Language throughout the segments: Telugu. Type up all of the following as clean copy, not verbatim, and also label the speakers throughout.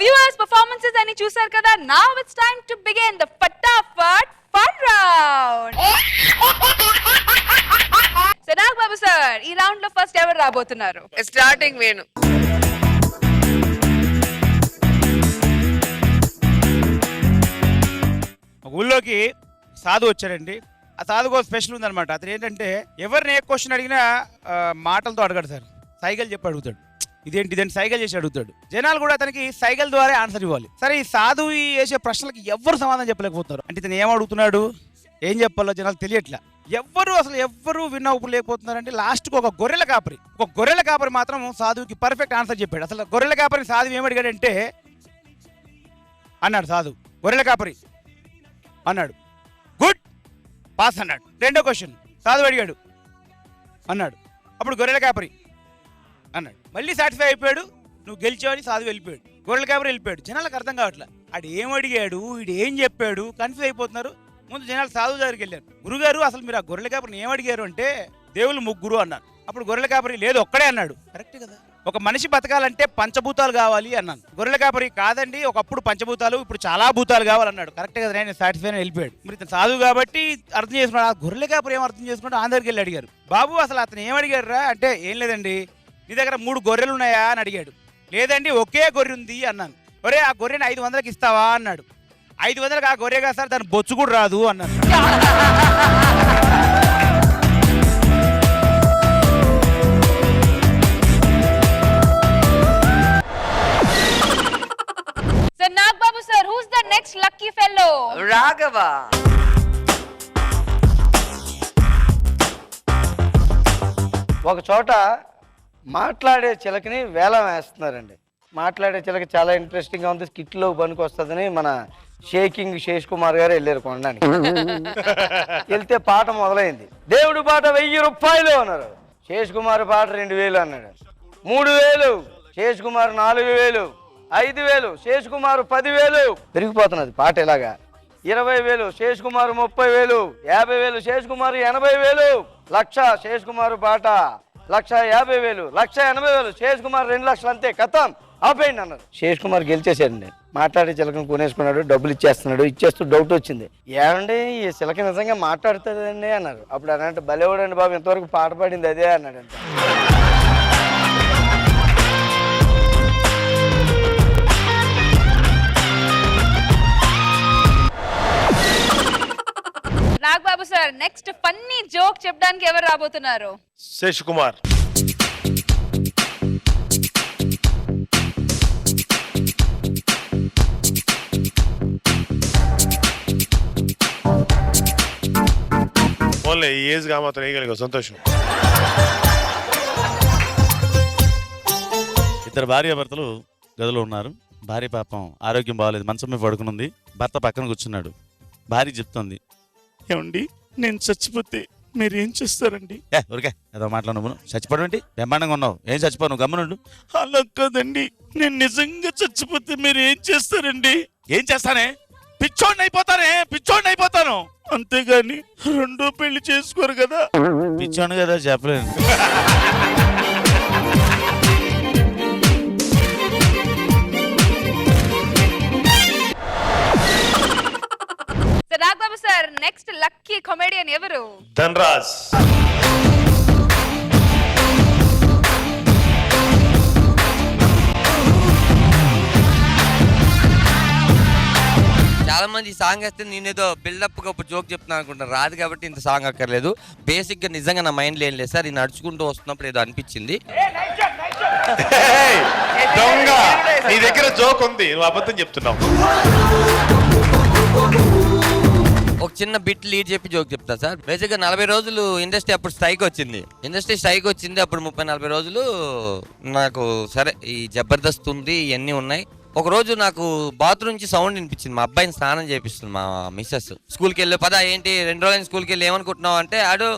Speaker 1: viewers performances అని చూశారు కదా. Now it's time to begin the Fatafat fun round. So Nag Babu sir, ఈ రౌండ్ లో ఫస్ట్ ఎవరు రాబోతున్నారు?
Speaker 2: స్టార్టింగ్ వేణు.
Speaker 3: ఊళ్ళోకి సాధు వచ్చారండి. ఆ సాధుకు స్పెషల్ ఉందన్నమాట. అతను ఏంటంటే ఎవరిని ఏ క్వశ్చన్ అడిగినా మాటలతో అడగడు సార్, సైకిల్ చెప్పి అడుగుతాడు. ఇదేంటి సైకిల్ చేసి అడుగుతాడు. జనాలు కూడా అతనికి సైకిల్ ద్వారా ఆన్సర్ ఇవ్వాలి. సరే, ఈ సాధు వేసే ప్రశ్నలకు ఎవ్వరు సమాధానం చెప్పలేకపోతున్నారు. అంటే ఇతను ఏం అడుగుతున్నాడు, ఏం చెప్పాలో జనాలు తెలియట్లా. ఎవ్వరు విన్నప్పుడు లేకపోతున్నారంటే లాస్ట్కి ఒక గొర్రెల కాపరి మాత్రం సాధువుకి పర్ఫెక్ట్ ఆన్సర్ చెప్పాడు. అసలు గొర్రెల కాపరిని సాధువు ఏమడిగాడంటే అన్నాడు సాధు, గొర్రెల కాపరి అన్నాడు, గుడ్ పాస్ అన్నాడు. రెండో క్వశ్చన్ సాధువు అడిగాడు అన్నాడు, అప్పుడు గొర్రెల కాపరి అన్నాడు. మళ్ళీ సాటిస్ఫై అయిపోయాడు, నువ్వు గెలిచావని సాధువు వెళ్ళిపోయాడు. గొర్రెల కాపరి వెళ్ళిపోయాడు. జనాలకు అర్థం కావట్లా, ఆడు ఏం అడిగాడు, వీడు ఏం చెప్పాడు, కన్ఫ్యూజ్ అయిపోతున్నారు. ముందు జనాలు సాధువు దగ్గరికి వెళ్ళారు. గురుగారు, అసలు మీరు ఆ గొర్రెల కాపరిని ఏం అడిగారు అంటే దేవుళ్ళు ముగ్గురు అన్నాను. అప్పుడు గొర్రెల కాపరి లేదు ఒక్కడే అన్నాడు. కరెక్ట్ కదా, ఒక మనిషి బతకాలంటే పంచభూతాలు కావాలి అన్నాను. గొర్రెల కాపరి కాదండి, ఒకప్పుడు పంచభూతాలు ఇప్పుడు చాలా భూతాలు కావాలన్నాడు. కరెక్ట్ కదా, నేను సాటిస్ఫై వెళ్ళిపోయాడు. మరి ఇతను సాధువు కాబట్టి అర్థం చేసుకున్నాడు. ఆ గొర్రెల కాపరి ఏం అర్థం చేసుకున్నాడు, ఆయన దగ్గరికి వెళ్ళి అడిగారు, బాబు అసలు అతను ఏం అడిగారు రా అంటే, ఏం లేదండి నీ దగ్గర 3 గొర్రెలు ఉన్నాయా అని అడిగాడు. లేదండి ఒకే గొర్రె ఉంది అన్నాను. ఒరే ఆ గొర్రెని 500కి ఇస్తావా అన్నాడు. 500కి ఆ గొర్రె కాదు సార్, దాని బొచ్చు కూడా రాదు అన్నాను.
Speaker 1: So Nag Babu sir, who's the next lucky fellow?
Speaker 2: Raghava.
Speaker 4: ఒక చోట మాట్లాడే చిలకని వేలం వేస్తున్నారండి. మాట్లాడే చిలక చాలా ఇంట్రెస్టింగ్గా ఉంది, స్కిట్లో పనికి వస్తుందని మన షేకింగ్ శేష్ కుమార్ గారు వెళ్ళారు కొనడానికి. వెళ్తే పాట మొదలైంది. దేవుడి పాట 1000 రూపాయలు అన్నారు. శేష్ కుమార్ పాట 2000 అన్నాడు. 3000 శేష్ కుమార్, 4000 5000 శేష్ కుమార్, 10,000 పెరిగిపోతున్నది పాట. ఇలాగా 20,000 శేష్ కుమార్, 30,000 50,000 శేష్ కుమార్, 80,000 లక్ష శేష్ కుమార్ పాట 1,50,000 1,80,000 శేష్ కుమార్ 2 లక్షలు, అంతే కథం ఆపేయండి అన్నారు. శేష్ కుమార్ గెలిచేసాడండి. మాట్లాడే చిలకను కొనేసుకున్నాడు, డబ్బులు ఇచ్చేస్తున్నాడు. ఇచ్చేస్తూ డౌట్ వచ్చింది, ఏమండి ఈ చిలక నిజంగా మాట్లాడుతుందండి అన్నారు. అప్పుడు అనంటే భలేవాడండి బాబు, ఇంతవరకు పాట పాడింది అదే అన్నాడు. అంతే.
Speaker 1: నాగ్ బాబు సార్, నెక్స్ట్ ఫన్నీ జోక్ చెప్పడానికి ఎవరు రాబోతున్నారు?
Speaker 5: శేష్ కుమార్. ఓన్లీ ఈ ఏజ్ గా మాత్రం వేయగలిగా సంతోషం.
Speaker 6: ఇద్దరు భార్యాభర్తలు గదిలో ఉన్నారు. భార్య పాపం ఆరోగ్యం బాగలేదు, మంచం మీద పడుకునుంది. భర్త పక్కన కూర్చున్నాడు. భార్య చెప్తోంది, ఏమండి నేను చచ్చిపోతే మీరు ఏం చేస్తారండి? ఊరికే ఏదో మాట్లాడు, నువ్వు చచ్చిపోవడం బ్రహ్మాండంగా ఉన్నావు, ఏం చచ్చిపోవు, నువ్వు గమ్మునుండు. అలా కాదండి, నేను నిజంగా చచ్చిపోతే మీరు ఏం చేస్తారండి? ఏం చేస్తానే? పిచ్చోడిని అయిపోతాను, అంతేగాని 2వ పెళ్లి చేసుకోరు కదా. పిచ్చోడు కదా చెప్పలేను.
Speaker 1: నాగ్ బాబు సార్, నెక్స్ట్ లక్కీ కామెడియన్ ఎవరు?
Speaker 5: ధన్రాజ్.
Speaker 7: చాలా మంది సాంగ్ వేస్తే నేనేదో బిల్డప్ గా ఒక జోక్ చెప్తున్నాను అనుకుంటాను. రాదు కాబట్టి ఇంత సాంగ్ అక్కర్లేదు. బేసిక్ గా నిజంగా నా మైండ్ ఏం లేదు సార్, ఇది నడుచుకుంటూ వస్తున్నప్పుడు ఏదో అనిపించింది.
Speaker 5: దొంగ, నీ దగ్గర జోక్ ఉంది, నువ్వు అబద్ధం చెప్తున్నావు.
Speaker 7: ఒక చిన్న బిట్ లీడ్ చెప్పి జోక్ చెప్తా సార్. బేసిక్ గా 40 రోజులు ఇండస్ట్రీ అప్పుడు స్ట్రైక్ వచ్చింది. అప్పుడు 30-40 రోజులు నాకు సరే ఈ జబర్దస్త్ ఉంది, ఇవన్నీ ఉన్నాయి. ఒక రోజు నాకు బాత్రూమ్ నుంచి సౌండ్ వినిపించింది. మా అబ్బాయిని స్నానం చేపిస్తుంది మా మిస్సెస్. స్కూల్కి వెళ్ళి పదా ఏంటి 2 రోజులు స్కూల్కి వెళ్ళి ఏమనుకుంటున్నావు అంటే, ఆడు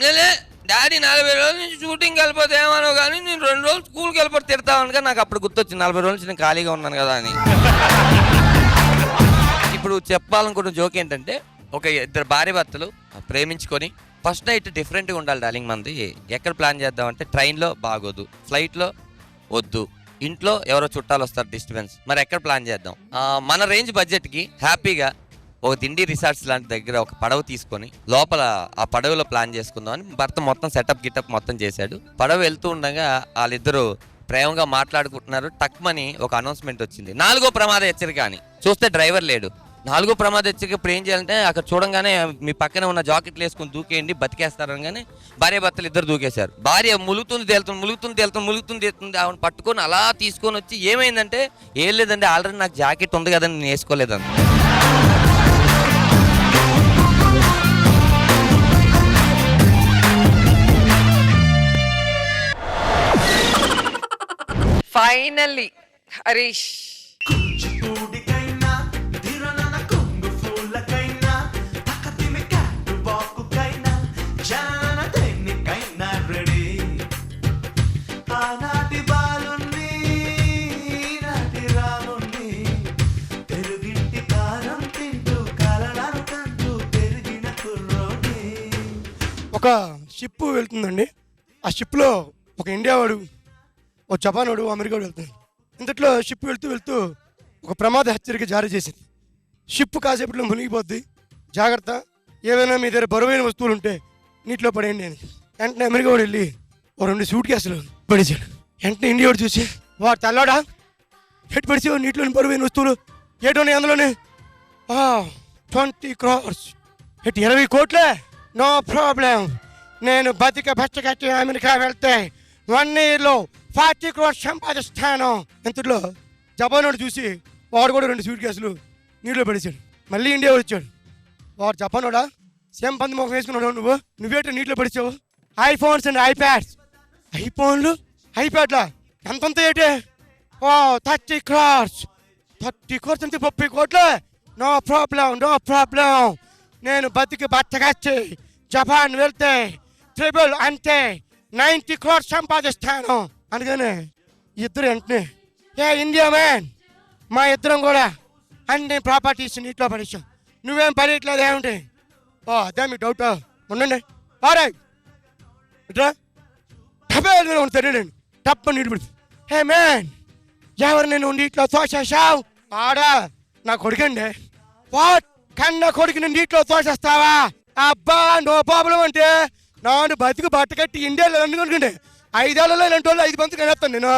Speaker 7: నేనే డాడీ 40 రోజుల నుంచి షూటింగ్కి వెళ్ళిపోతే ఏమనో కానీ నేను 2 రోజులు స్కూల్కి వెళ్ళిపోతే తిడతామని. నాకు అప్పుడు గుర్తొచ్చింది 40 రోజుల నుంచి నేను ఖాళీగా ఉన్నాను కదా అని. ఇప్పుడు చెప్పాలనుకున్న జోక్ ఏంటంటే, ఒక ఇద్దరు భార్య భర్తలు ప్రేమించుకొని ఫస్ట్ నైట్ డిఫరెంట్గా ఉండాలి డార్లింగ్. మంది ఎక్కడ ప్లాన్ చేద్దామంటే ట్రైన్లో బాగోదు, ఫ్లైట్లో వద్దు, ఇంట్లో ఎవరో చుట్టాలు వస్తారు, డిస్టర్బెన్స్. మరి ఎక్కడ ప్లాన్ చేద్దాం? మన రేంజ్ బడ్జెట్ కి హ్యాపీగా ఒక దిండి రిసార్ట్స్ లాంటి దగ్గర ఒక పడవ తీసుకొని లోపల ఆ పడవలో ప్లాన్ చేసుకుందాం అని భర్త మొత్తం సెటప్ గిటప్ మొత్తం చేశాడు. పడవ వెళ్తూ ఉండగా వాళ్ళిద్దరూ ప్రేమగా మాట్లాడుకుంటున్నారు. టక్మని ఒక అనౌన్స్మెంట్ వచ్చింది, 4వ ప్రమాద హెచ్చరిక అని. చూస్తే డ్రైవర్ లేడు. 4వ ప్రమాద హెచ్చరిక ఇప్పుడు ఏం చేయాలంటే అక్కడ చూడంగానే మీ పక్కన ఉన్న జాకెట్లు వేసుకుని దూకేయండి, బతికేస్తారనగానే భార్య భర్తలు ఇద్దరు దూకేశారు. భార్య ములుగుతుంది తేలుతుంది ఆవిడ పట్టుకొని అలా తీసుకొని వచ్చి ఏమైందంటే ఏం లేదండి, ఆల్రెడీ నాకు జాకెట్ ఉంది కదని నేను వేసుకోలేదని.
Speaker 2: ఫైనల్లీ హరీష్
Speaker 8: ఒక షిప్ వెళ్తుందండి. ఆ షిప్లో ఒక ఇండియా వాడు, ఒక జపాన్ వాడు, అమెరికా వాడు వెళ్తున్నాడు. ఇంతట్లో షిప్ వెళ్తూ ఒక ప్రమాద హెచ్చరిక జారీ చేసింది. షిప్ కాసేపట్లో మునిగిపోద్ది, జాగ్రత్త, ఏవైనా మీ దగ్గర బరువైన వస్తువులు ఉంటే నీటిలో పడేయండి అని. వెంటనే అమెరికా వాడు వెళ్ళి ఓ 2 సూట్ కేసులు పడేసాడు. వెంటనే ఇండియా వాడు చూసి, వాడు తెల్లాడా ఎటు పడిచావు నీటిలోని బరువైన వస్తువులు ఏటోనే అందులోనే 20 crores, 20 కోట్లే, నో ప్రాబ్లం, నేను బచ్చగట్టి అమెరికా వెళ్తే 1 yearలో 40 crores సంపాదిస్తాను. ఇంతలో జపాన్ వాడు చూసి వాడు కూడా 2 సూట్ కేసులు నీటిలో పడేసాడు. మళ్ళీ ఇండియా వచ్చాడు. వాడు జపాన్ వాడా, సేమ్ పంది మొఖం వేసుకున్నాడు, నువ్వేటో నీటిలో పడిచావు. ఐఫోన్స్ అండ్ ఐప్యాడ్స్, ఐఫోన్లు ఐప్యాడ్లా ఎంతంత ఏంటే, 30 crores, 30 crores అంటే 30 కోట్లే, నో ప్రాబ్లం, నేను బచ్చగచ్చి జపాన్ వెళ్తే ట్రిబుల్ అంటే 90 crores సంపాదిస్తాను అనగానే ఇద్దరు వెంటనే, ఏ ఇండియా మ్యాన్, మా ఇద్దరం కూడా అన్ని ప్రాపర్టీస్ నీటిలో పడేసాం, నువ్వేం పడేయట్లేదు ఏమిటి? అదే మీ డౌట్, ఉండండి ఆరే ఇట్లా టపేలు ఉంటాను నేను టప్ప నీటి పడుతుంది. హే మ్యాన్, ఎవరు నేను నీటిలో తోసేసావు? ఆడా నా కొడుకండి. వాట్, కన్నా కొడుకుని నీటిలో తోసేస్తావా? అబ్బా నో ప్రాబ్లం అంటే నాడు బతుకు బట్ట కట్టి ఇండియాలో అనుకుంటుండే 5 ఏళ్లలో ఇలాంటి వాళ్ళు 5 మంది కనేస్తాను నేను.